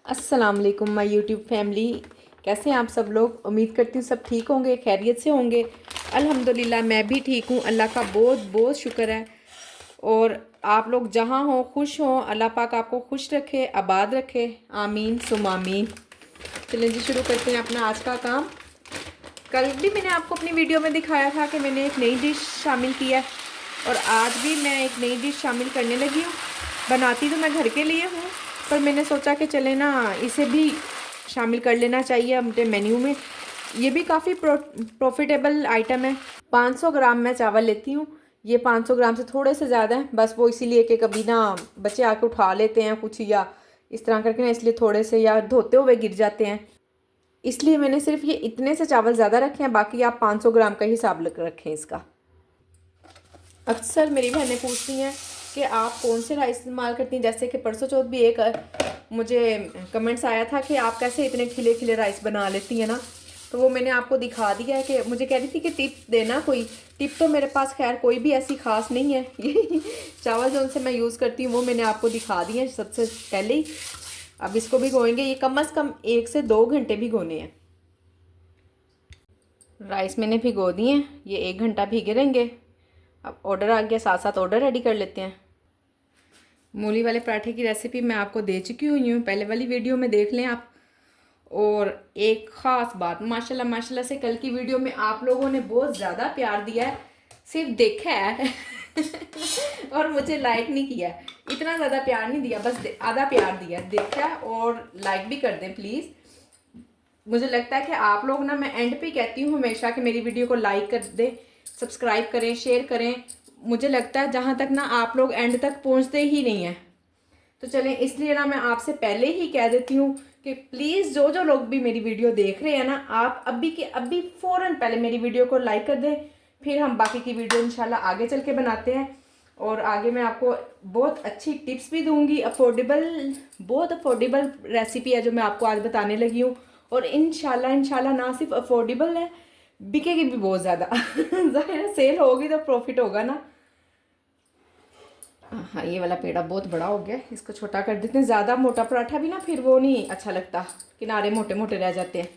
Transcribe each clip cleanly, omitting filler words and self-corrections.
अस्सलाम वालेकुम my YouTube family. कैसे हैं आप सब लोग? उम्मीद करती हूँ सब ठीक होंगे, खैरियत से होंगे। अल्हम्दुलिल्लाह मैं भी ठीक हूँ, अल्लाह का बहुत बहुत शुक्र है। और आप लोग जहाँ हों खुश हों, अल्लाह पाक आपको खुश रखे, आबाद रखे, आमीन सुम आमीन। चलें जी, शुरू करते हैं अपना आज का काम। कल भी मैंने आपको अपनी वीडियो में दिखाया था कि मैंने एक नई डिश शामिल की है, और आज भी मैं एक नई डिश शामिल करने लगी हूँ। बनाती तो मैं घर के लिए हूँ, पर मैंने सोचा कि चले ना इसे भी शामिल कर लेना चाहिए अपने मेन्यू में। ये भी काफ़ी प्रॉफिटेबल आइटम है। 500 ग्राम मैं चावल लेती हूँ। ये 500 ग्राम से थोड़े से ज़्यादा है, बस वो इसीलिए कि कभी ना बच्चे आके उठा लेते हैं कुछ या इस तरह करके ना, इसलिए थोड़े से या धोते हुए गिर जाते हैं, इसलिए मैंने सिर्फ ये इतने से चावल ज़्यादा रखे हैं। बाकी आप 500 ग्राम का हिसाब रखें इसका। अक्सर मेरी बहनें पूछती हैं कि आप कौन से राइस इस्तेमाल करती हैं। जैसे कि परसों चौथ भी एक मुझे कमेंट्स आया था कि आप कैसे इतने खिले खिले राइस बना लेती हैं ना, तो वो मैंने आपको दिखा दिया है। कि मुझे कह रही थी कि टिप देना कोई। टिप तो मेरे पास खैर कोई भी ऐसी खास नहीं है। ये चावल जो उनसे मैं यूज़ करती हूँ वो मैंने आपको दिखा दिए हैं सबसे पहले ही। अब इसको भिगोएंगे, ये कम से कम 1 से 2 घंटे भिगोने हैं। राइस मैंने भिगो दिए हैं, ये 1 घंटा भीगे रहेंगे। अब ऑर्डर आ गया, साथ साथ ऑर्डर रेडी कर लेते हैं। मूली वाले पराठे की रेसिपी मैं आपको दे चुकी हुई हूँ, पहले वाली वीडियो में देख लें आप। और एक ख़ास बात, माशाल्लाह माशाल्लाह से कल की वीडियो में आप लोगों ने बहुत ज़्यादा प्यार दिया है। सिर्फ देखा है और मुझे लाइक नहीं किया। इतना ज़्यादा प्यार नहीं दिया, बस आधा प्यार दिया। देखा और लाइक भी कर दें प्लीज़। मुझे लगता है कि आप लोग ना, मैं एंड पे कहती हूँ हमेशा कि मेरी वीडियो को लाइक कर दें, सब्सक्राइब करें, शेयर करें। मुझे लगता है जहाँ तक ना आप लोग एंड तक पहुँचते ही नहीं हैं। तो चलें, इसलिए ना मैं आपसे पहले ही कह देती हूँ कि प्लीज़ जो जो लोग भी मेरी वीडियो देख रहे हैं ना, आप अभी के अभी फ़ौरन पहले मेरी वीडियो को लाइक कर दें। फिर हम बाकी की वीडियो इंशाल्लाह आगे चल के बनाते हैं। और आगे मैं आपको बहुत अच्छी टिप्स भी दूंगी। बहुत अफोर्डेबल रेसिपी है जो मैं आपको आज बताने लगी हूँ। और इंशाल्लाह ना सिर्फ अफोर्डेबल है, बिकेगी भी बहुत ज़्यादा। ज़ाहिर है, सेल होगी तो प्रॉफिट होगा ना। हाँ, ये वाला पेड़ा बहुत बड़ा हो गया, इसको छोटा कर देते हैं। ज़्यादा मोटा पराठा भी ना फिर वो नहीं अच्छा लगता, किनारे मोटे मोटे रह जाते हैं।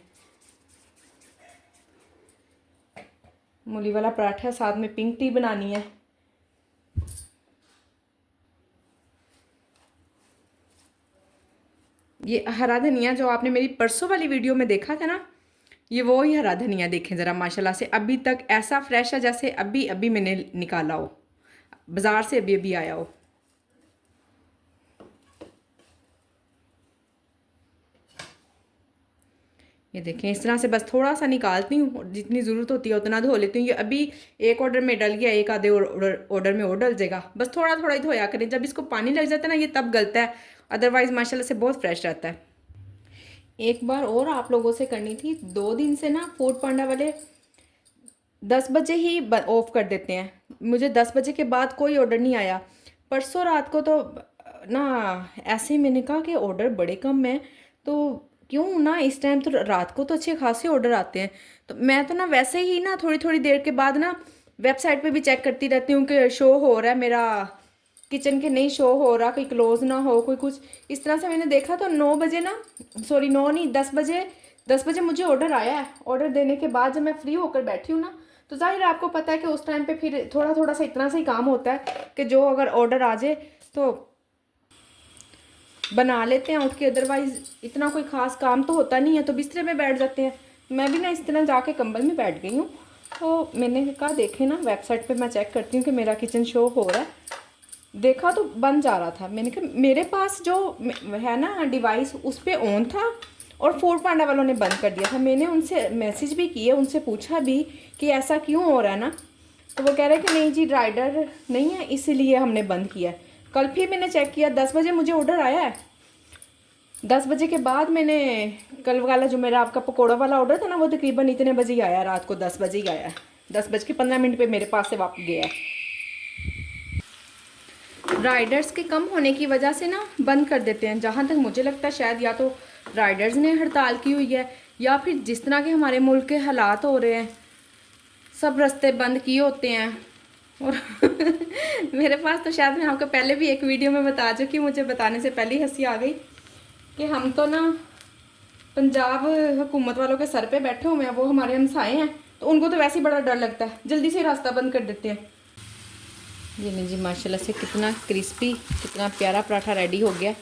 मूली वाला पराठा, साथ में पिंक टी बनानी है। ये हरा धनिया जो आपने मेरी परसों वाली वीडियो में देखा था ना, ये वो ही हरा धनिया देखें ज़रा, माशाल्लाह से अभी तक ऐसा फ्रेश है जैसे अभी अभी मैंने निकाला हो, बाज़ार से अभी अभी आया हो। ये देखें, इस तरह से बस थोड़ा सा निकालती हूँ, जितनी ज़रूरत होती है उतना धो लेती हूँ। ये अभी एक ऑर्डर में डल गया, एक आधे ऑर्डर में और डल जाएगा। बस थोड़ा थोड़ा ही धोया करें, जब इसको पानी लग जाता है ना ये तब गलता है, अदरवाइज़ माशाल्लाह से बहुत फ्रेश रहता है। एक बार और आप लोगों से करनी थी, 2 दिन से ना फूड पांडा वाले 10 बजे ही ऑफ कर देते हैं। मुझे 10 बजे के बाद कोई ऑर्डर नहीं आया। परसों रात को तो ना ऐसे ही मैंने कहा कि ऑर्डर बड़े कम हैं, तो क्यों ना इस टाइम तो रात को तो अच्छे खासे ऑर्डर आते हैं। तो मैं तो ना वैसे ही ना थोड़ी थोड़ी देर के बाद ना वेबसाइट पे भी चेक करती रहती हूँ कि शो हो रहा है मेरा किचन के, नहीं शो हो रहा, कोई क्लोज ना हो, कोई कुछ इस तरह से। मैंने देखा तो 9 बजे ना, सॉरी 9 नहीं, 10 बजे, 10 बजे मुझे ऑर्डर आया है। ऑर्डर देने के बाद जब मैं फ्री होकर बैठी हूँ ना, तो जाहिर है आपको पता है कि उस टाइम पे फिर थोड़ा थोड़ा सा इतना सा ही काम होता है कि जो अगर ऑर्डर आ जाए तो बना लेते हैं उठ के, अदरवाइज़ इतना कोई ख़ास काम तो होता नहीं है, तो बिस्तरे में बैठ जाते हैं। मैं भी ना इस तरह जाके कंबल में बैठ गई हूँ। तो मैंने कहा देखे ना, वेबसाइट पे मैं चेक करती हूँ कि मेरा किचन शो हो रहा है। देखा तो बन जा रहा था। मैंने कहा मेरे पास जो है ना डिवाइस उस पर ऑन था, और फूड पांडा वालों ने बंद कर दिया था। मैंने उनसे मैसेज भी किए, उनसे पूछा भी कि ऐसा क्यों हो रहा है ना, तो वो कह रहे कि नहीं जी राइडर नहीं है इसीलिए हमने बंद किया है। कल फिर मैंने चेक किया, 10 बजे मुझे ऑर्डर आया है। 10 बजे के बाद मैंने कल वाला जो मेरा आपका पकौड़ा वाला ऑर्डर था ना, वो तकरीबन इतने बजे ही आया, रात को 10 बजे ही आया। 10 बज के 15 मिनट पे मेरे पास से वापस गया है। राइडर्स के कम होने की वजह से ना बंद कर देते हैं। जहाँ तक मुझे लगता है शायद या तो राइडर्स ने हड़ताल की हुई है, या फिर जिस तरह के हमारे मुल्क के हालात हो रहे हैं, सब रास्ते बंद किए होते हैं। और मेरे पास तो शायद मैं आपको पहले भी एक वीडियो में बता चुकी, मुझे बताने से पहले ही हंसी आ गई कि हम तो ना पंजाब हुकूमत वालों के सर पे बैठे हुए हैं, वो हमारे हमसाए हैं, तो उनको तो वैसे ही बड़ा डर लगता है, जल्दी से रास्ता बंद कर देते हैं। ये नहीं जी, माशाल्लाह से कितना क्रिस्पी, कितना प्यारा पराठा रेडी हो गया।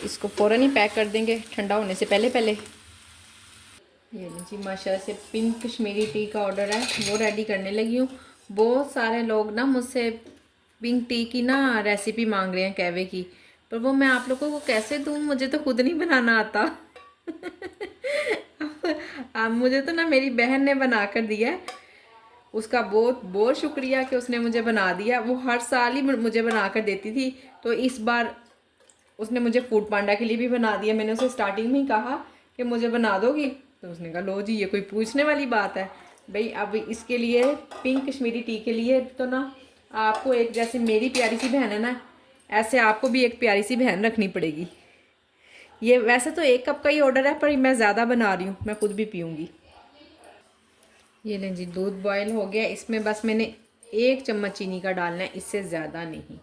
इसको फ़ौरन ही पैक कर देंगे ठंडा होने से पहले पहले। ये नहीं जी, माशाल्लाह से पिंक कश्मीरी टी का ऑर्डर है, वो रेडी करने लगी हूँ। बहुत सारे लोग ना मुझसे पिंक टी की ना रेसिपी मांग रहे हैं कहवे की, पर वो मैं आप लोगों को कैसे दूँ, मुझे तो खुद नहीं बनाना आता। अब मुझे तो ना मेरी बहन ने बना कर दिया है, उसका बहुत बहुत शुक्रिया कि उसने मुझे बना दिया। वो हर साल ही मुझे बना कर देती थी, तो इस बार उसने मुझे फूड पांडा के लिए भी बना दिया। मैंने उसे स्टार्टिंग में ही कहा कि मुझे बना दोगी, तो उसने कहा लो जी, ये कोई पूछने वाली बात है भाई। अब इसके लिए पिंक कश्मीरी टी के लिए तो ना आपको एक, जैसे मेरी प्यारी सी बहन है ना, ऐसे आपको भी एक प्यारी सी बहन रखनी पड़ेगी। ये वैसे तो 1 कप का ही ऑर्डर है, पर मैं ज़्यादा बना रही हूँ, मैं खुद भी पीऊँगी। ये लें जी, दूध बॉयल हो गया। इसमें बस मैंने 1 चम्मच चीनी का डालना है, इससे ज़्यादा नहीं,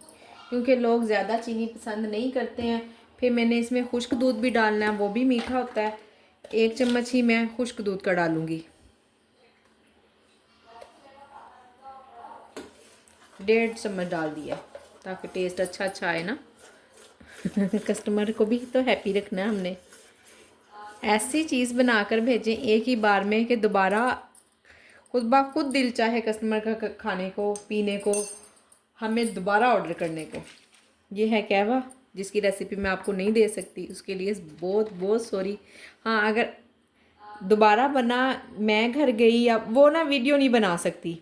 क्योंकि लोग ज़्यादा चीनी पसंद नहीं करते हैं। फिर मैंने इसमें खुश्क दूध भी डालना है, वो भी मीठा होता है। 1 चम्मच ही मैं खुश्क दूध का डालूँगी। 1.5 चम्मच डाल दिया, ताकि टेस्ट अच्छा आए ना। कस्टमर को भी तो हैप्पी रखना है हमने। ऐसी चीज़ बनाकर भेजें एक ही बार में कि दोबारा खुद ब खुद दिल चाहे कस्टमर का खाने को, पीने को, हमें दोबारा ऑर्डर करने को। ये है कहवा, जिसकी रेसिपी मैं आपको नहीं दे सकती, उसके लिए बहुत बहुत सॉरी। हाँ, अगर दोबारा बना, मैं घर गई या वो ना वीडियो नहीं बना सकती,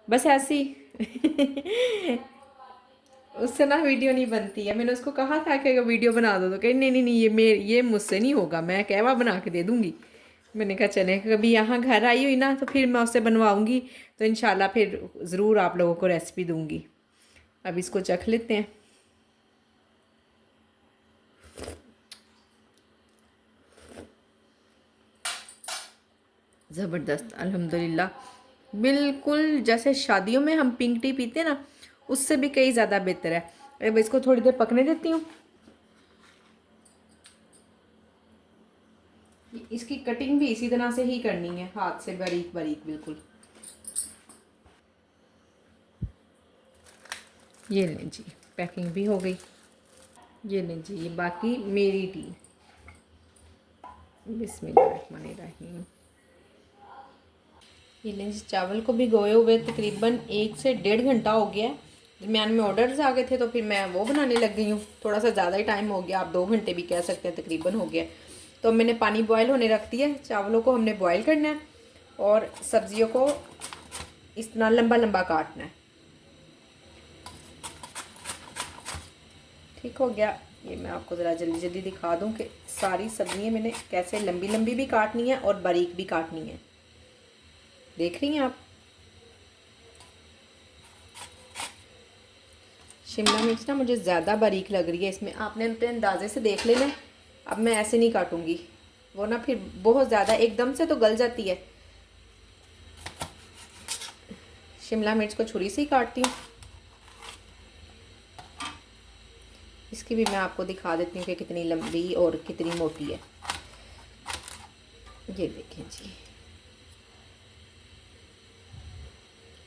बस ऐसी। उससे ना वीडियो नहीं बनती है। मैंने उसको कहा था कि अगर वीडियो बना दो, तो कही नहीं नहीं नहीं, ये मुझसे नहीं होगा, मैं कहवा बना के दे दूँगी। मैंने कहा चले, कभी यहाँ घर आई हुई ना तो फिर मैं उससे बनवाऊँगी, तो इंशाल्लाह फिर ज़रूर आप लोगों को रेसिपी दूँगी। अब इसको चख लेते हैं। ज़बरदस्त, अल्हम्दुलिल्लाह, बिल्कुल जैसे शादियों में हम पिंक टी पीते हैं ना, उससे भी कई ज़्यादा बेहतर है। अब इसको थोड़ी देर पकने देती हूँ। इसकी कटिंग भी इसी तरह से ही करनी है, हाथ से बारीक बारीक बिल्कुल। ये लें जी, पैकिंग भी हो गई। ये लें जी, ये बाकी मेरी टी। बिस्मिल्लाहिर्रहमानिर्रहीम। ये लें जी, चावल को भिगोए हुए तकरीबन 1 से 1.5 घंटा हो गया है। दरमियान में ऑर्डर्स आ गए थे, तो फिर मैं वो बनाने लग गई हूँ। थोड़ा सा ज़्यादा ही टाइम हो गया, आप 2 घंटे भी कह सकते हैं, तकरीबन हो गया। तो मैंने पानी बॉयल होने रख दिया है। चावलों को हमने बॉयल करना है और सब्जियों को इस तरह लंबा लंबा काटना है। ठीक हो गया। ये मैं आपको ज़रा जल्दी जल्दी दिखा दूँ कि सारी सब्जियाँ मैंने कैसे लंबी लंबी भी काटनी है और बारीक भी काटनी है। देख रही हैं आप। शिमला मिर्च ना मुझे ज़्यादा बारीक लग रही है, इसमें आपने अपने अंदाजे से देख लेना है। अब मैं ऐसे नहीं काटूंगी, वो ना फिर बहुत ज़्यादा एकदम से तो गल जाती है। शिमला मिर्च को छुरी से ही काटती हूँ। इसकी भी मैं आपको दिखा देती हूँ कि कितनी लंबी और कितनी मोटी है। ये देखें जी,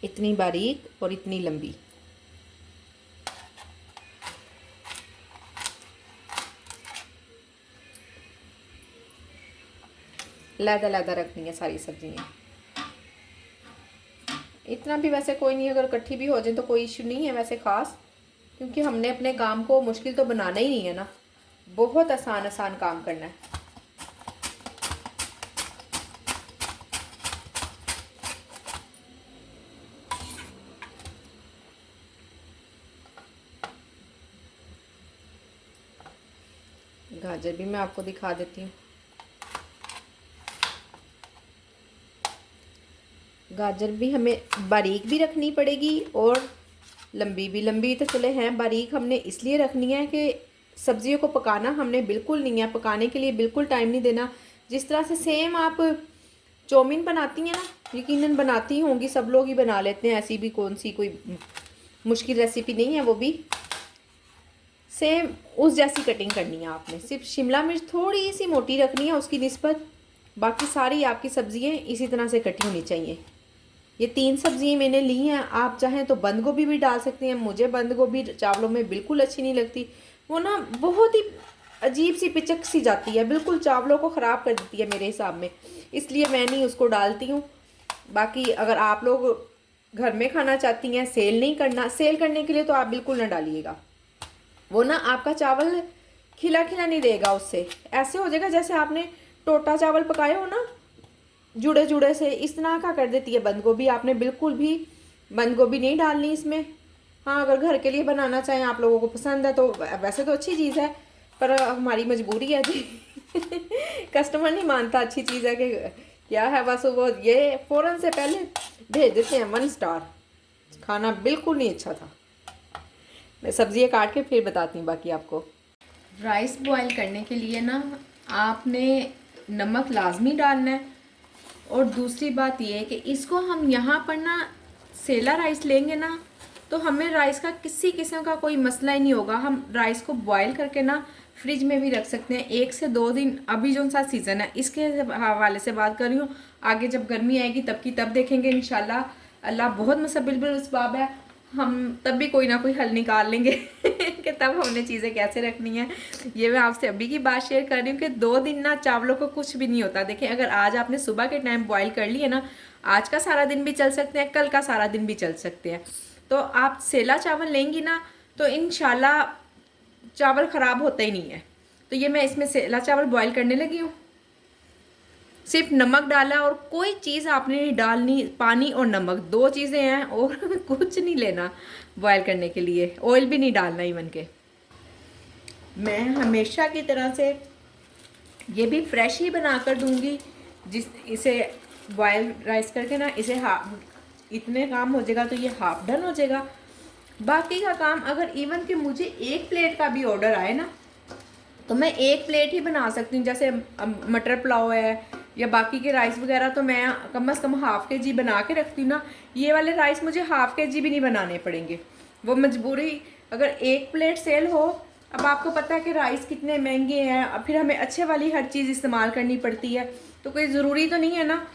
इतनी बारीक और इतनी लंबी। लहदा लहदा रखनी है सारी सब्जियाँ। इतना भी वैसे कोई नहीं, अगर इकट्ठी भी हो जाए तो कोई इशू नहीं है वैसे ख़ास, क्योंकि हमने अपने काम को मुश्किल तो बनाना ही नहीं है ना, बहुत आसान आसान काम करना है। गाजर भी मैं आपको दिखा देती हूँ। गाजर भी हमें बारीक भी रखनी पड़ेगी और लंबी भी। लंबी तो चले हैं, बारीक हमने इसलिए रखनी है कि सब्जियों को पकाना हमने बिल्कुल नहीं है, पकाने के लिए बिल्कुल टाइम नहीं देना। जिस तरह से सेम आप चौमिन बनाती हैं ना, यकीनन बनाती होंगी, सब लोग ही बना लेते हैं, ऐसी भी कौन सी कोई मुश्किल रेसिपी नहीं है वो भी। सेम उस जैसी कटिंग करनी है आपने। सिर्फ शिमला मिर्च थोड़ी सी मोटी रखनी है उसकी निस्बत, बाकी सारी आपकी सब्ज़ियाँ इसी तरह से कटी होनी चाहिए। ये 3 सब्ज़ियाँ मैंने ली हैं। आप चाहें तो बंद गोभी भी डाल सकते हैं। मुझे बंद गोभी चावलों में बिल्कुल अच्छी नहीं लगती, वो ना बहुत ही अजीब सी पिचक सी जाती है, बिल्कुल चावलों को ख़राब कर देती है मेरे हिसाब में, इसलिए मैं नहीं उसको डालती हूँ। बाकी अगर आप लोग घर में खाना चाहती हैं, सेल नहीं करना, सेल करने के लिए तो आप बिल्कुल ना डालिएगा। वो ना आपका चावल खिला खिला नहीं देगा, उससे ऐसे हो जाएगा जैसे आपने टोटा चावल पकाए हो ना, जुड़े जुड़े से, इस तरह का कर देती है बंद गोभी। आपने बिल्कुल भी बंद गोभी नहीं डालनी इसमें। हाँ, अगर घर के लिए बनाना चाहें, आप लोगों को पसंद है तो वैसे तो अच्छी चीज़ है, पर हमारी मजबूरी है जी। कस्टमर नहीं मानता अच्छी चीज़ है कि क्या है, बस वो ये फ़ौरन से पहले भेज देते हैं 1 स्टार। खाना बिल्कुल नहीं अच्छा था। मैं सब्जियाँ काट के फिर बताती हूँ बाकी आपको। राइस बॉईल करने के लिए ना आपने नमक लाजमी डालना है, और दूसरी बात ये है कि इसको हम यहाँ पर ना सेला राइस लेंगे ना, तो हमें राइस का किसी किस्म का कोई मसला ही नहीं होगा। हम राइस को बॉईल करके ना फ्रिज में भी रख सकते हैं 1 से 2 दिन। अभी जो सा सीज़न है इसके हवाले से बात कर रही हूँ, आगे जब गर्मी आएगी तब की तब देखेंगे इंशाल्लाह। अल्लाह बहुत मुसब्बिल उसबाब है, हम तब भी कोई ना कोई हल निकाल लेंगे कि तब हमने चीज़ें कैसे रखनी है। ये मैं आपसे अभी की बात शेयर कर रही हूँ कि 2 दिन ना चावलों को कुछ भी नहीं होता। देखें, अगर आज आपने सुबह के टाइम बॉईल कर लिए ना, आज का सारा दिन भी चल सकते हैं, कल का सारा दिन भी चल सकते हैं। तो आप सेला चावल लेंगी ना तो इंशाल्लाह चावल ख़राब होता ही नहीं है। तो ये मैं इसमें सेला चावल बॉईल करने लगी हूँ। सिर्फ नमक डाला और कोई चीज़ आपने नहीं डालनी, पानी और नमक 2 चीज़ें हैं, और कुछ नहीं लेना बॉयल करने के लिए, ऑयल भी नहीं डालना इवन के। मैं हमेशा की तरह से ये भी फ्रेश ही बना कर दूँगी। इसे बॉयल राइस करके ना इसे इतने काम हो जाएगा तो ये हाफ डन हो जाएगा। बाकी का काम अगर इवन कि मुझे 1 प्लेट का भी ऑर्डर आए ना तो मैं 1 प्लेट ही बना सकती हूँ। जैसे मटर पुलाव है या बाकी के राइस वगैरह तो मैं कम से कम ½ kg बना के रखती हूँ ना। ये वाले राइस मुझे ½ kg भी नहीं बनाने पड़ेंगे, वो मजबूरी। अगर 1 प्लेट सेल हो, अब आपको पता है कि राइस कितने महंगे हैं, अब फिर हमें अच्छे वाली हर चीज़ इस्तेमाल करनी पड़ती है, तो कोई ज़रूरी तो नहीं है ना,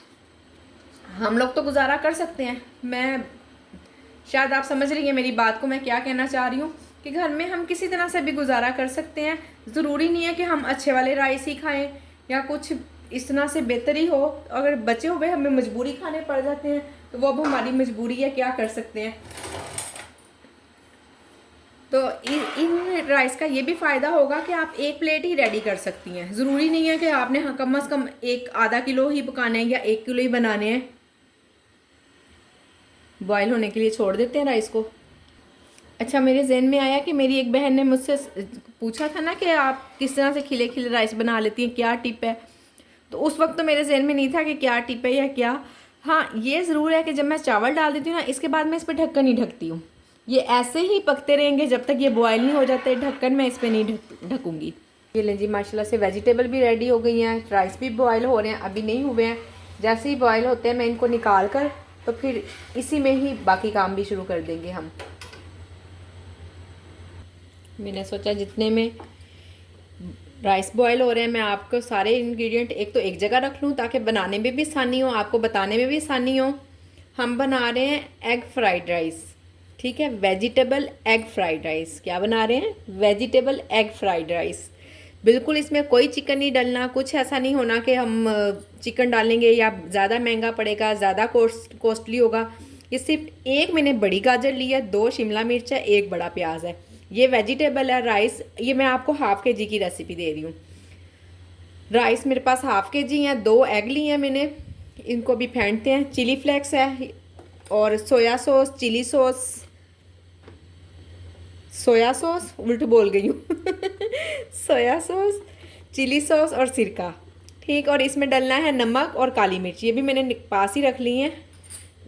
हम लोग तो गुजारा कर सकते हैं। मैं शायद आप समझ रही हैं मेरी बात को, मैं क्या कहना चाह रही हूँ कि घर में हम किसी तरह से भी गुजारा कर सकते हैं। ज़रूरी नहीं है कि हम अच्छे वाले राइस ही खाएं या कुछ इस तरह से बेहतर ही हो। अगर बचे हुए हमें मजबूरी खाने पड़ जाते हैं तो वो अब हमारी मजबूरी है, क्या कर सकते हैं। तो इन राइस का ये भी फ़ायदा होगा कि आप 1 प्लेट ही रेडी कर सकती हैं। ज़रूरी नहीं है कि आपने कम से कम आधा किलो ही पकाने हैं या 1 किलो ही बनाने हैं। बॉयल होने के लिए छोड़ देते हैं राइस को। अच्छा, मेरे जहन में आया कि मेरी एक बहन ने मुझसे पूछा था ना कि आप किस तरह से खिले खिले राइस बना लेती हैं, क्या टिप है। तो उस वक्त तो मेरे जहन में नहीं था कि क्या टिप है या क्या। हाँ, ये ज़रूर है कि जब मैं चावल डाल देती हूँ ना, इसके बाद मैं इस पर ढक्कन नहीं ढकती हूँ। ये ऐसे ही पकते रहेंगे जब तक ये बॉयल नहीं हो जाते। ढक्कन मैं इस पर नहीं ढकूँगी। ये लें जी, माशाल्लाह से वेजिटेबल भी रेडी हो गई हैं, राइस भी बॉयल हो रहे हैं, अभी नहीं हुए हैं। जैसे ही बॉयल होते हैं मैं इनको निकाल कर तो फिर इसी में ही बाकी काम भी शुरू कर देंगे हम। मैंने सोचा जितने में राइस बॉयल हो रहे हैं मैं आपको सारे इंग्रेडिएंट एक जगह रख लूँ ताकि बनाने में भी आसानी हो, आपको बताने में भी आसानी हो। हम बना रहे हैं एग फ्राइड राइस, ठीक है, वेजिटेबल एग फ्राइड राइस। क्या बना रहे हैं? Vegetable egg fried rice. बिल्कुल इसमें कोई चिकन नहीं डलना, कुछ ऐसा नहीं होना कि हम चिकन डालेंगे या ज़्यादा महंगा पड़ेगा, ज़्यादा कॉस्टली होगा। ये सिर्फ एक मैंने बड़ी गाजर ली है, 2 शिमला मिर्च है, 1 बड़ा प्याज है। ये वेजिटेबल है राइस, ये मैं आपको ½ kg की रेसिपी दे रही हूँ। राइस मेरे पास ½ kg है, 2 एग लिए हैं मैंने, इनको भी फेंटते हैं। चिली फ्लेक्स है और soya sauce, chili sauce, soya sauce उल्ट बोल गई हूँ सोया सॉस, चिली सॉस और सिरका, ठीक। और इसमें डलना है नमक और काली मिर्च, ये भी मैंने पास ही रख ली हैं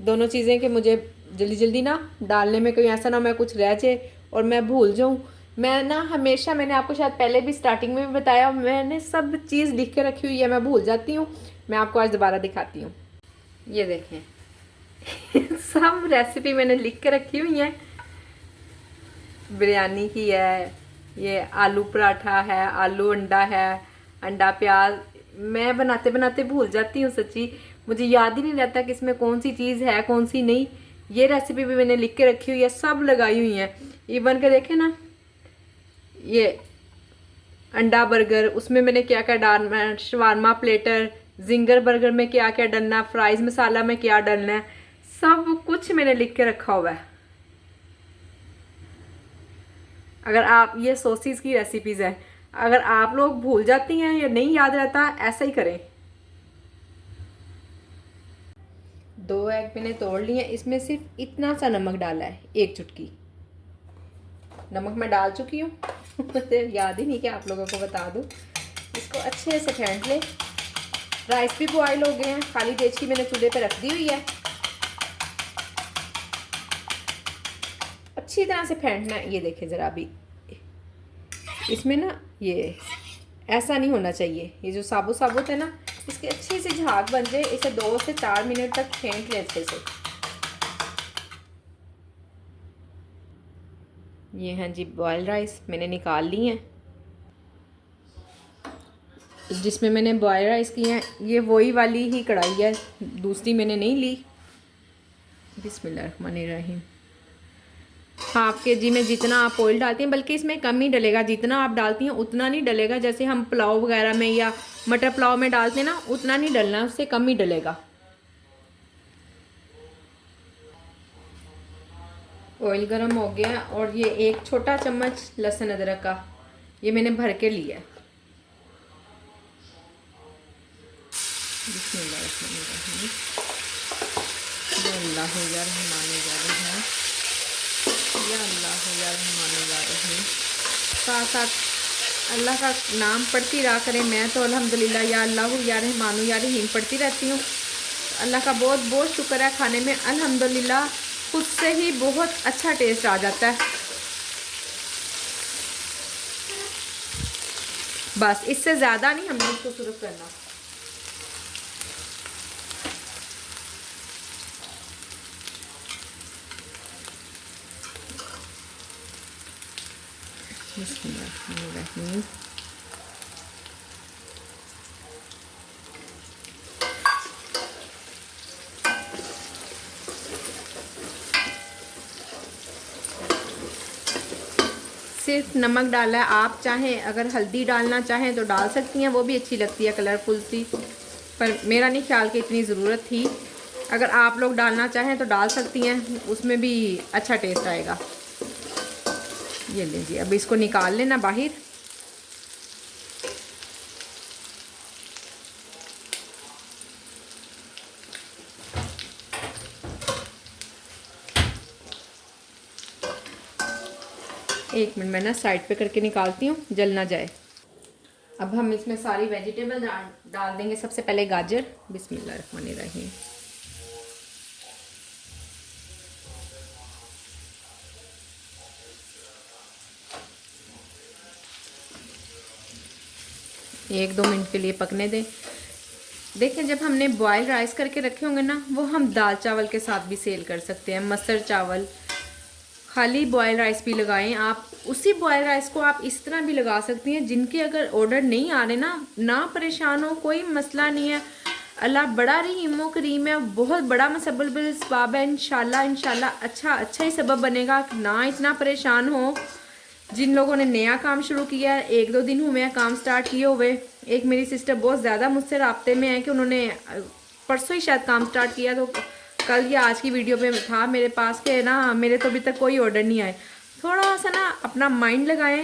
दोनों चीज़ें कि मुझे जल्दी जल्दी ना डालने में कोई ऐसा ना मैं कुछ रह जाए और मैं भूल जाऊँ। मैं ना हमेशा, मैंने आपको शायद पहले भी स्टार्टिंग में भी बताया, मैंने सब चीज़ लिख के रखी हुई है, मैं भूल जाती हूँ। मैं आपको आज दोबारा दिखाती हूँ, ये देखें सब रेसिपी मैंने लिख के रखी हुई हैं। बिरयानी की है, ये आलू पराठा है, आलू अंडा है, अंडा प्याज। मैं बनाते बनाते भूल जाती हूँ सच्ची, मुझे याद ही नहीं रहता कि इसमें कौन सी चीज़ है कौन सी नहीं। ये रेसिपी भी मैंने लिख के रखी हुई है, सब लगाई हुई है। इवन के देखे ना, ये अंडा बर्गर, उसमें मैंने क्या क्या डालना है, शवारमा प्लेटर, जिंगर बर्गर में क्या क्या डालना है, फ्राइज मसाला में क्या डालना है, सब कुछ मैंने लिख के रखा हुआ है। अगर आप, ये सॉसेस की रेसिपीज़ है, अगर आप लोग भूल जाती हैं या नहीं याद रहता, ऐसा ही करें। 2 एग मैंने तोड़ लिए, इसमें सिर्फ इतना सा नमक डाला है, 1 चुटकी नमक मैं डाल चुकी हूँ। मुझे याद ही नहीं कि आप लोगों को बता दूँ। इसको अच्छे से फेंट लें। राइस भी बॉयल हो गए हैं, खाली डेचकी मैंने चूल्हे पे रख दी हुई है। अच्छी तरह से फेंटना है। ये देखें ज़रा, अभी इसमें ना ये ऐसा नहीं होना चाहिए, ये जो साबुत साबुत है ना, इसके अच्छे से झाग बन जाए। इसे 2 से 4 मिनट तक फेंट लें अच्छे से। ये हैं जी बॉयल राइस, मैंने निकाल ली हैं। जिसमें मैंने बॉयल राइस किए हैं, ये वही वाली ही कढ़ाई है, दूसरी मैंने नहीं ली। बिस्मिल्लाहिर्रहमानिर्रहीम। 1/2 kg में जितना आप ऑयल डालती हैं, बल्कि इसमें कम ही डलेगा, जितना आप डालती हैं उतना नहीं डलेगा। जैसे हम पुलाव वगैरह में या मटर पुलाव में डालते हैं ना, उतना नहीं डलना, उससे कम ही डलेगा। ऑयल गरम हो गया और ये 1 छोटा चम्मच लहसुन अदरक का ये मैंने भर के लिया है। बिस्मिल्लाहिर्रहमानिर्रहीम। या अल्लाह या रहमान या रहीम, या अल्लाह या रहमान या रहीम। साथ साथ अल्लाह का नाम पढ़ती रहा करें। मैं तो अल्हम्दुलिल्लाह या अल्लाह या रहमान या रहीम पढ़ती रहती हूँ। अल्लाह का बहुत बहुत शुक्र है, खाने में अल्हम्दुलिल्लाह खुद से ही बहुत अच्छा टेस्ट आ जाता है। बस इससे ज़्यादा नहीं हमने इसको सिर्फ करना। बिस्मिल्लाहिर्रहमानिर्रहीम। सिर्फ नमक डाला है। आप चाहें अगर हल्दी डालना चाहें तो डाल सकती हैं, वो भी अच्छी लगती है कलरफुल सी, पर मेरा नहीं ख्याल कि इतनी ज़रूरत थी। अगर आप लोग डालना चाहें तो डाल सकती हैं, उसमें भी अच्छा टेस्ट आएगा। ये लीजिए, अब इसको निकाल लेना बाहर। एक मिनट मैं ना साइड पे करके निकालती हूँ, जल ना जाए। अब हम इसमें सारी वेजिटेबल डाल देंगे। सबसे पहले गाजर, बिस्मिल्लाहिर्रहमानिर्रहीम। एक 2 मिनट के लिए पकने दें। देखें, जब हमने बॉयल राइस करके रखे होंगे ना, वो हम दाल चावल के साथ भी सेल कर सकते हैं। मसर चावल, खाली बॉयल राइस भी लगाएं आप। उसी बॉयल राइस को आप इस तरह भी लगा सकती हैं। जिनके अगर ऑर्डर नहीं आ रहे ना परेशान हो, कोई मसला नहीं है। अल्लाह बड़ा रहीम करीम है, बहुत बड़ा मुसब्बिल सवाब है। इंशाल्लाह अच्छा ही सबब बनेगा। ना इतना परेशान हो। जिन लोगों ने नया काम शुरू किया है, 1-2 दिन हुए हैं काम स्टार्ट किए हुए। एक मेरी सिस्टर बहुत ज़्यादा मुझसे राब्ते में है कि उन्होंने परसों ही शायद काम स्टार्ट किया, तो कल या आज की वीडियो में था मेरे पास के ना, मेरे तो अभी तक कोई ऑर्डर नहीं आए। थोड़ा सा ना अपना माइंड लगाएं,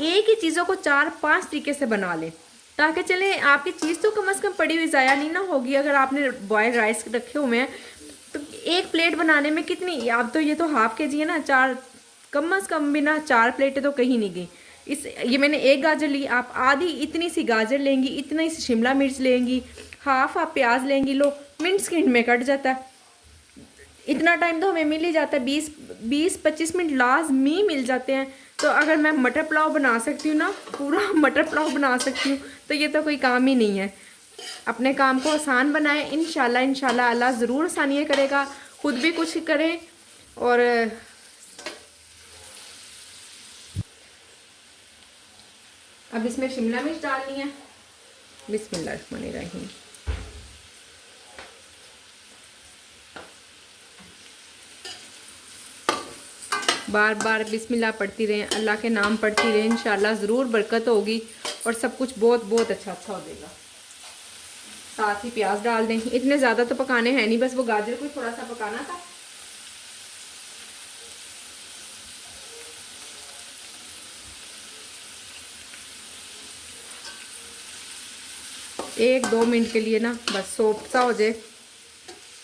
एक ही चीज़ों को 4-5 तरीके से बना लें, ताकि चले आपकी चीज़ तो कम से कम पड़ी हुई ज़ाया नहीं ना होगी। अगर आपने बॉयल राइस रखे हुए हैं तो एक प्लेट बनाने में कितनी, अब तो ये तो 1/2 kg है ना, 4 कम से कम भी ना 4 प्लेटें तो कहीं नहीं गई। ये मैंने 1 गाजर ली, आप आधी इतनी सी गाजर लेंगी, इतनी सी शिमला मिर्च लेंगी, हाफ आप प्याज लेंगी, लो मिनट सेकंड में कट जाता है। इतना टाइम तो हमें मिल ही जाता है, 20-25 मिनट लाजमी मिल जाते हैं। तो अगर मैं मटर पुलाव बना सकती हूँ ना, पूरा मटर पुलाव बना सकती हूँ, तो ये तो कोई काम ही नहीं है। अपने काम को आसान बनाएं, इंशाल्लाह अल्लाह ज़रूर आसानियाँ करेगा। खुद भी कुछ करें और अब इसमें शिमला मिर्च डालनी है। बिस्मिल्लाहिर्रहमानिर्रहीम। बार बार बिस्मिल्लाह पढ़ती रहें, अल्लाह के नाम पढ़ती रहें, इंशाल्लाह ज़रूर बरकत होगी और सब कुछ बहुत बहुत अच्छा हो जाएगा। साथ ही प्याज डाल दें। इतने ज़्यादा तो पकाने हैं नहीं, बस वो गाजर को थोड़ा सा पकाना था। एक दो मिनट के लिए ना बस सॉफ्ट सा हो जाए।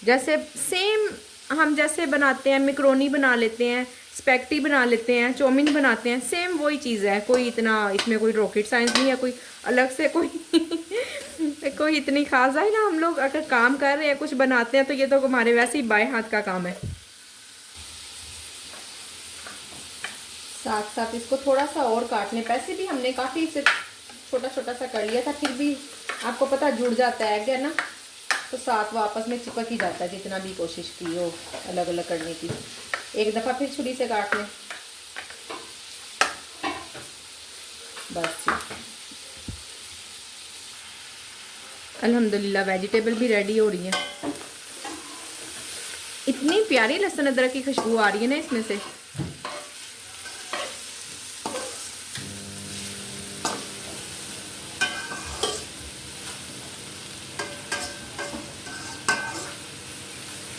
जैसे सेम हम जैसे बनाते हैं, मैकरोनी बना लेते हैं, स्पैगेटी बना लेते हैं, चाउमीन बनाते हैं, सेम वही चीज़ है। कोई इतना इसमें कोई रॉकेट साइंस नहीं है, कोई अलग से कोई कोई इतनी खास है ना। हम लोग अगर काम कर रहे हैं, कुछ बनाते हैं, तो ये तो हमारे वैसे ही बाएं हाथ का काम है। साथ साथ इसको थोड़ा सा और काट लें। पैसे भी हमने काफ़ी इसे छोटा छोटा सा कर लिया था, फिर भी आपको पता जुड़ जाता है क्या ना, तो साथ वो आपस में चिपक ही जाता है जितना भी कोशिश की हो अलग अलग करने की। एक दफ़ा फिर छुरी से काट लें बस। अल्हम्दुलिल्लाह वेजिटेबल भी रेडी हो रही है। इतनी प्यारी लहसुन अदरक की खुशबू आ रही है ना इसमें से।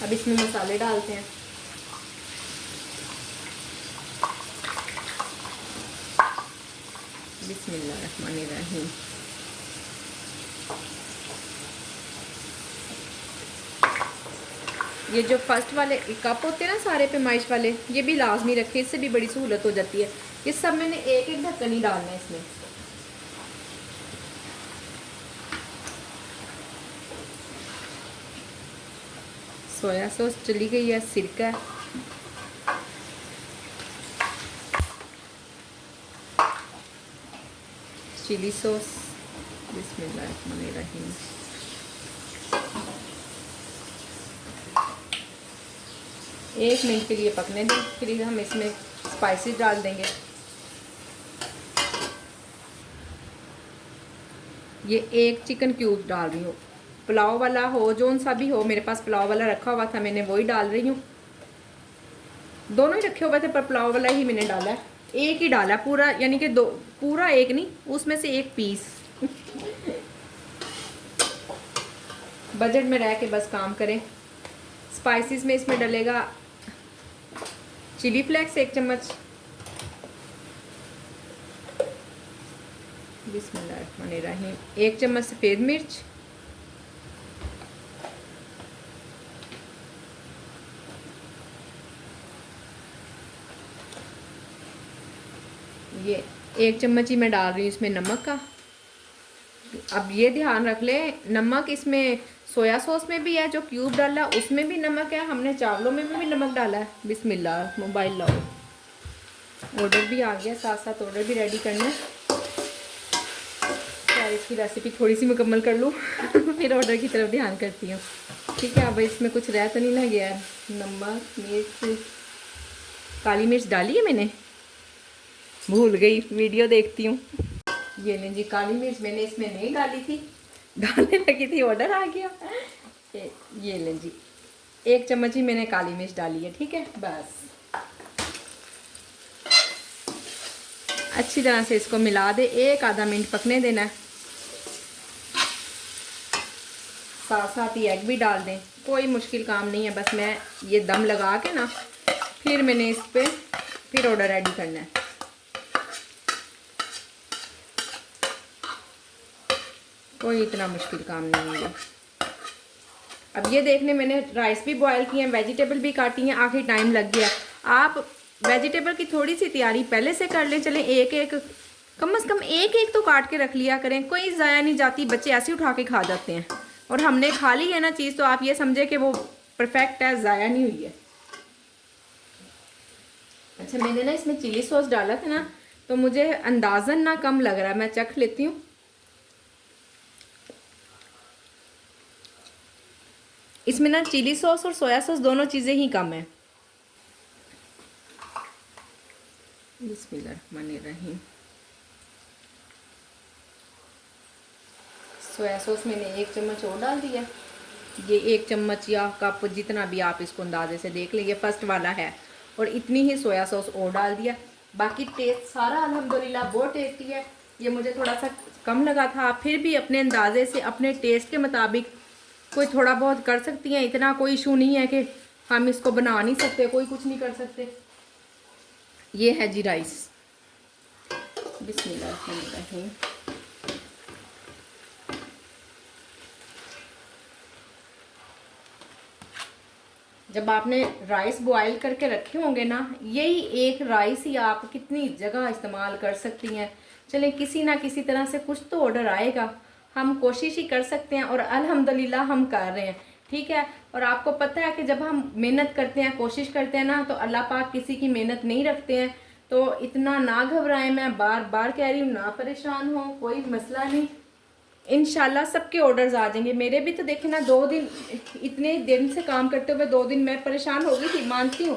अब इसमें मसाले डालते हैं। बिस्मिल्लाहिर्रहमानिर्रहीम। ये जो फर्स्ट वाले कप होते हैं ना सारे पैमाइश वाले, ये भी लाजमी रखें, इससे भी बड़ी सहूलत हो जाती है। ये सब मैंने एक एक ढक्कन ही डालना है इसमें। सोया सॉस चली गई है, सिरका है, चिली सॉस। बिस्मिल्लाहिर्रहमानिर्रहीम। एक मिनट के लिए पकने दें, फिर हम इसमें स्पाइसेस डाल देंगे। ये एक चिकन क्यूब डाल रही हूँ, पुलाव वाला हो जोन सा भी हो, मेरे पास पुलाव वाला रखा हुआ था, मैंने वही डाल रही हूँ। दोनों ही रखे हुए थे पर पुलाव वाला ही मैंने डाला है। एक ही डाला पूरा, यानी कि दो, पूरा एक नहीं, उसमें से एक पीस। बजट में रह के बस काम करें। स्पाइसेस में इसमें डलेगा चिली फ्लेक्स 1 चम्मच। बिस्मिल्लाहिर्रहमानिर्रहीम। 1 चम्मच सफ़ेद मिर्च। ये 1 चम्मच ही मैं डाल रही हूँ इसमें नमक का। अब ये ध्यान रख ले, नमक इसमें सोया सॉस में भी है, जो क्यूब डाला उसमें भी नमक है, हमने चावलों में भी नमक डाला है। बिस्मिल्लाह। मोबाइल लाओ। ऑर्डर भी आ गया, साथ साथ ऑर्डर भी रेडी करना है। इसकी रेसिपी थोड़ी सी मुकम्मल कर लूँ फिर ऑर्डर की तरफ ध्यान करती हूँ। ठीक है, अब इसमें कुछ रह तो नहीं ना गया है। नमक, मिर्च, काली मिर्च डाली है मैंने, भूल गई, वीडियो देखती हूँ। ये लें जी, काली मिर्च मैंने इसमें नहीं डाली थी, डालने लगी थी, ऑर्डर आ गया। ये लें जी, 1 चम्मच ही मैंने काली मिर्च डाली है। ठीक है, बस अच्छी तरह से इसको मिला दे, 1 आधा मिनट पकने देना है। साथ साथ ही एग भी डाल दें, कोई मुश्किल काम नहीं है। बस मैं ये दम लगा के ना, फिर मैंने इस पर फिर ऑर्डर रेडी करना है। कोई इतना मुश्किल काम नहीं है। अब ये देखने, मैंने राइस भी बॉयल किए हैं, वेजिटेबल भी काटी हैं, आखिर टाइम लग गया। आप वेजिटेबल की थोड़ी सी तैयारी पहले से कर लें। चलें, एक एक कम से कम एक एक तो काट के रख लिया करें, कोई ज़ाया नहीं जाती, बच्चे ऐसे उठा के खा जाते हैं। और हमने खा ली है ना चीज़, तो आप ये समझे कि वो परफेक्ट है, ज़ाया नहीं हुई है। अच्छा, मैंने ना इसमें चिली सॉस डाला था ना, तो मुझे अंदाज़न ना कम लग रहा है, मैं चख लेती हूँ। इसमें ना चिली सॉस और सोया सॉस दोनों चीज़ें ही कम है। बिस्मिल्लाहिर्रहमानिर्रहीम। सोया सॉस मैंने 1 चम्मच और डाल दिया। ये 1 चम्मच या कप जितना भी आप इसको अंदाजे से देख लीजिए, फर्स्ट वाला है। और इतनी ही सोया सॉस और डाल दिया। बाकी टेस्ट सारा अल्हम्दुलिल्लाह बहुत टेस्टी है। ये मुझे थोड़ा सा कम लगा था, आप फिर भी अपने अंदाजे से अपने टेस्ट के मुताबिक कोई थोड़ा बहुत कर सकती हैं। इतना कोई इशू नहीं है कि हम इसको बना नहीं सकते, कोई कुछ नहीं कर सकते। ये है जी राइस। बिस्मिल्लाह। जब आपने राइस बॉयल करके रखे होंगे ना, यही एक राइस ही आप कितनी जगह इस्तेमाल कर सकती हैं। चलें, किसी ना किसी तरह से कुछ तो ऑर्डर आएगा, हम कोशिश ही कर सकते हैं और अल्हम्दुलिल्लाह हम कर रहे हैं। ठीक है। और आपको पता है कि जब हम मेहनत करते हैं, कोशिश करते हैं ना, तो अल्लाह पाक किसी की मेहनत नहीं रखते हैं। तो इतना ना घबराएं, मैं बार बार कह रही हूँ, ना परेशान हो, कोई मसला नहीं। इंशाल्लाह सबके ऑर्डर्स आ जाएंगे। मेरे भी तो देखे ना 2 दिन, इतने दिन से काम करते हुए 2 दिन मैं परेशान हो गई थी, मानती हूँ।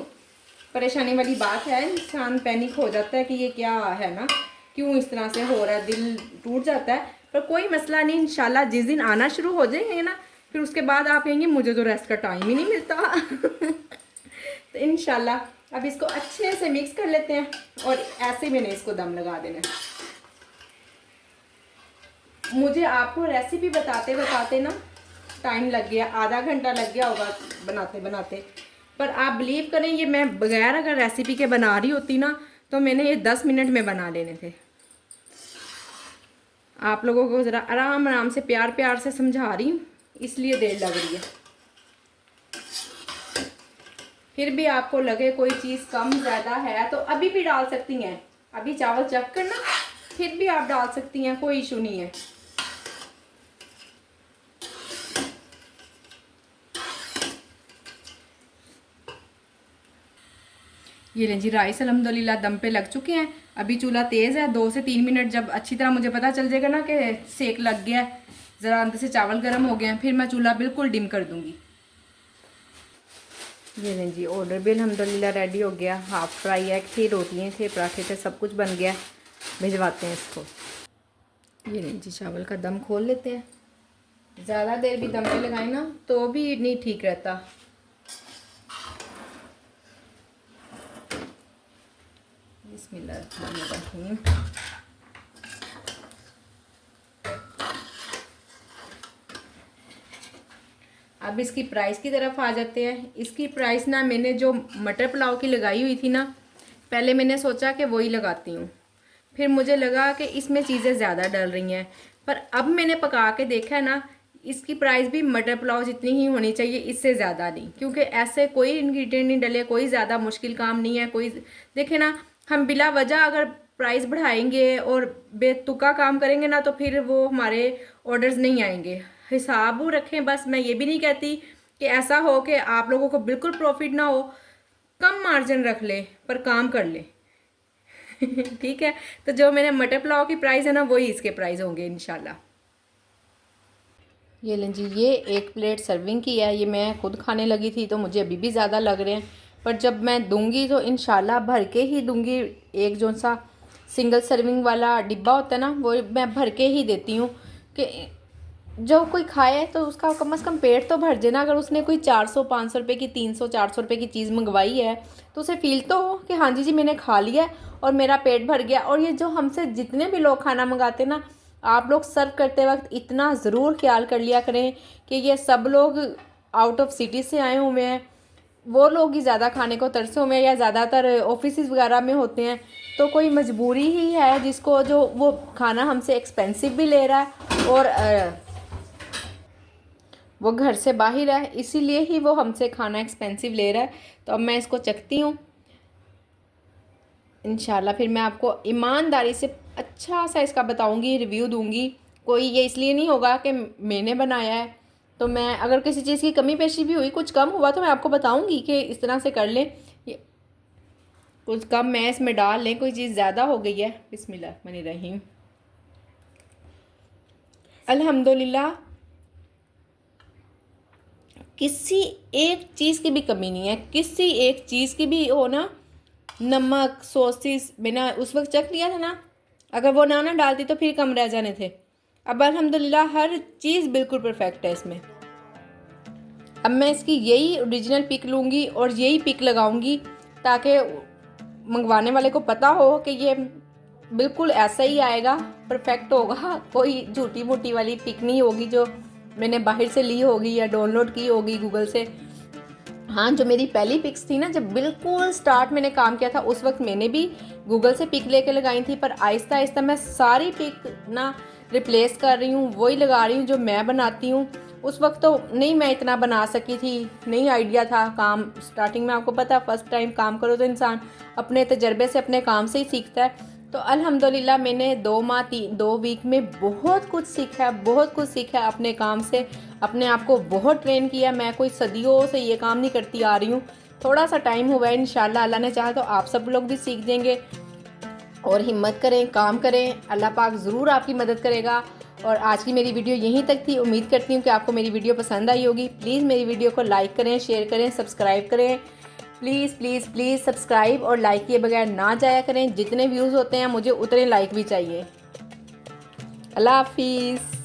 परेशानी वाली बात है, इंसान पैनिक हो जाता है कि ये क्या है ना, क्यों इस तरह से हो रहा है, दिल टूट जाता है। पर कोई मसला नहीं, इंशाल्लाह जिस दिन आना शुरू हो जाएंगे ना, फिर उसके बाद आप कहेंगे मुझे तो रेस्ट का टाइम ही नहीं मिलता। तो इंशाल्लाह अब इसको अच्छे से मिक्स कर लेते हैं और ऐसे मैंने इसको दम लगा देना है। मुझे आपको रेसिपी बताते बताते ना टाइम लग गया, आधा घंटा लग गया होगा बनाते बनाते। पर आप बिलीव करें, ये मैं बगैर अगर रेसिपी के बना रही होती ना, तो मैंने ये 10 मिनट में बना लेने थे। आप लोगों को ज़रा आराम आराम से प्यार प्यार से समझा रही हूँ, इसलिए देर लग रही है। फिर भी आपको लगे कोई चीज़ कम ज़्यादा है तो अभी भी डाल सकती हैं। अभी चावल चख कर ना फिर भी आप डाल सकती हैं, कोई इशू नहीं है। ये लें जी, राइस अल्हम्दुलिल्लाह दम पे लग चुके हैं। अभी चूल्हा तेज़ है, 2 से 3 मिनट जब अच्छी तरह मुझे पता चल जाएगा ना कि सेक लग गया है, ज़रा अंदर से चावल गर्म हो गए हैं, फिर मैं चूल्हा बिल्कुल डिम कर दूँगी। ये लें जी, ऑर्डर भी अल्हम्दुलिल्लाह रेडी हो गया। हाफ़ फ्राई एग थी, रोटियाँ थे, पराठे थे, सब कुछ बन गया। भिजवाते हैं इसको। ये लें जी, चावल का दम खोल लेते हैं। ज़्यादा देर भी दम पे लगाए ना तो भी नहीं ठीक रहता। बिस्मिल्लाहिर्रहमानिर्रहीम। अब इसकी प्राइस की तरफ आ जाते हैं। इसकी प्राइस ना मैंने जो मटर पुलाव की लगाई हुई थी ना, पहले मैंने सोचा कि वही लगाती हूँ, फिर मुझे लगा कि इसमें चीज़ें ज़्यादा डल रही हैं। पर अब मैंने पका के देखा है ना, इसकी प्राइस भी मटर पुलाव जितनी ही होनी चाहिए, इससे ज़्यादा नहीं। क्योंकि ऐसे कोई इंग्रेडिएंट नहीं डले, कोई ज़्यादा मुश्किल काम नहीं है। कोई देखे ना, हम बिला वजह अगर प्राइस बढ़ाएंगे और बेतुका काम करेंगे ना, तो फिर वो हमारे ऑर्डर्स नहीं आएंगे। हिसाब वो रखें बस। मैं ये भी नहीं कहती कि ऐसा हो कि आप लोगों को बिल्कुल प्रॉफिट ना हो, कम मार्जिन रख ले पर काम कर ले। ठीक है। तो जो मैंने मटर पुलाव की प्राइस है ना, वही इसके प्राइस होंगे इंशाल्लाह। ये लें जी, ये 1 प्लेट सर्विंग की है। ये मैं खुद खाने लगी थी तो मुझे अभी भी ज़्यादा लग रहे हैं, पर जब मैं दूंगी तो इंशाल्लाह भर के ही दूंगी। एक जो सा सिंगल सर्विंग वाला डिब्बा होता है ना, वो मैं भर के ही देती हूँ कि जो कोई खाए तो उसका कम से कम पेट तो भर जाए ना। अगर उसने कोई 400-500 रुपये की, 300-400 रुपये की चीज़ मंगवाई है तो उसे फील तो हो कि हाँ जी मैंने खा लिया और मेरा पेट भर गया। और ये जो हमसे जितने भी लोग खाना मंगाते ना, आप लोग सर्व करते वक्त इतना ज़रूर ख्याल कर लिया करें कि ये सब लोग आउट ऑफ सिटी से आए हुए हैं। वो लोग ही ज़्यादा खाने को तरसे हुए हैं, या ज़्यादातर ऑफिस वगैरह में होते हैं। तो कोई मजबूरी ही है जिसको, जो वो खाना हमसे एक्सपेंसिव भी ले रहा है और वो घर से बाहर है, इसीलिए ही वो हमसे खाना एक्सपेंसिव ले रहा है। तो अब मैं इसको चखती हूँ इंशाल्लाह। फिर मैं आपको ईमानदारी से अच्छा सा इसका बताऊँगी, रिव्यू दूँगी। कोई ये इसलिए नहीं होगा कि मैंने बनाया है। तो मैं अगर किसी चीज़ की कमी पेशी भी हुई, कुछ कम हुआ, तो मैं आपको बताऊँगी कि इस तरह से कर लें, कुछ कम मैं इसमें डाल लें, कोई चीज़ ज़्यादा हो गई है। बिस्मिल्लाहिर्रहमानिर्रहीम। अल्हम्दुलिल्लाह किसी एक चीज़ की भी कमी नहीं है, किसी एक चीज़ की भी हो ना। नमक, सॉसेस मैंने उस वक्त चख लिया था ना, अगर वो ना डालती तो फिर कम रह जाने थे। अब अल्हम्दुलिल्लाह हर चीज़ बिल्कुल परफेक्ट है इसमें। अब मैं इसकी यही ओरिजिनल पिक लूँगी और यही पिक लगाऊँगी ताकि मंगवाने वाले को पता हो कि ये बिल्कुल ऐसा ही आएगा, परफेक्ट होगा, कोई झूठी मूठी वाली पिक नहीं होगी जो मैंने बाहर से ली होगी या डाउनलोड की होगी गूगल से। हाँ, जो मेरी पहली पिक्स थी ना, जब बिल्कुल स्टार्ट मैंने काम किया था उस वक्त मैंने भी गूगल से पिक लेके लगाई थी, पर आहिस्ता आहिस्ता मैं सारी पिक ना रिप्लेस कर रही हूँ, वही लगा रही हूँ जो मैं बनाती हूँ। उस वक्त तो नहीं मैं इतना बना सकी थी, नहीं आइडिया था। काम स्टार्टिंग में आपको पता, फर्स्ट टाइम काम करो तो इंसान अपने तजर्बे से, अपने काम से ही सीखता है। तो अल्हम्दुलिल्लाह मैंने 2 वीक में बहुत कुछ सीखा अपने काम से, अपने आप को बहुत ट्रेन किया। मैं कोई सदियों से ये काम नहीं करती आ रही हूँ, थोड़ा सा टाइम हुआ है। इंशाल्लाह अल्लाह ने चाहा तो आप सब लोग भी सीख देंगे। और हिम्मत करें, काम करें, अल्लाह पाक ज़रूर आपकी मदद करेगा। और आज की मेरी वीडियो यहीं तक थी। उम्मीद करती हूँ कि आपको मेरी वीडियो पसंद आई होगी। प्लीज़ मेरी वीडियो को लाइक करें, शेयर करें, सब्सक्राइब करें। प्लीज़ प्लीज़ प्लीज़ सब्सक्राइब और लाइक किए बगैर ना जाया करें। जितने व्यूज़ होते हैं मुझे उतने लाइक भी चाहिए। अल्लाह हाफिज़।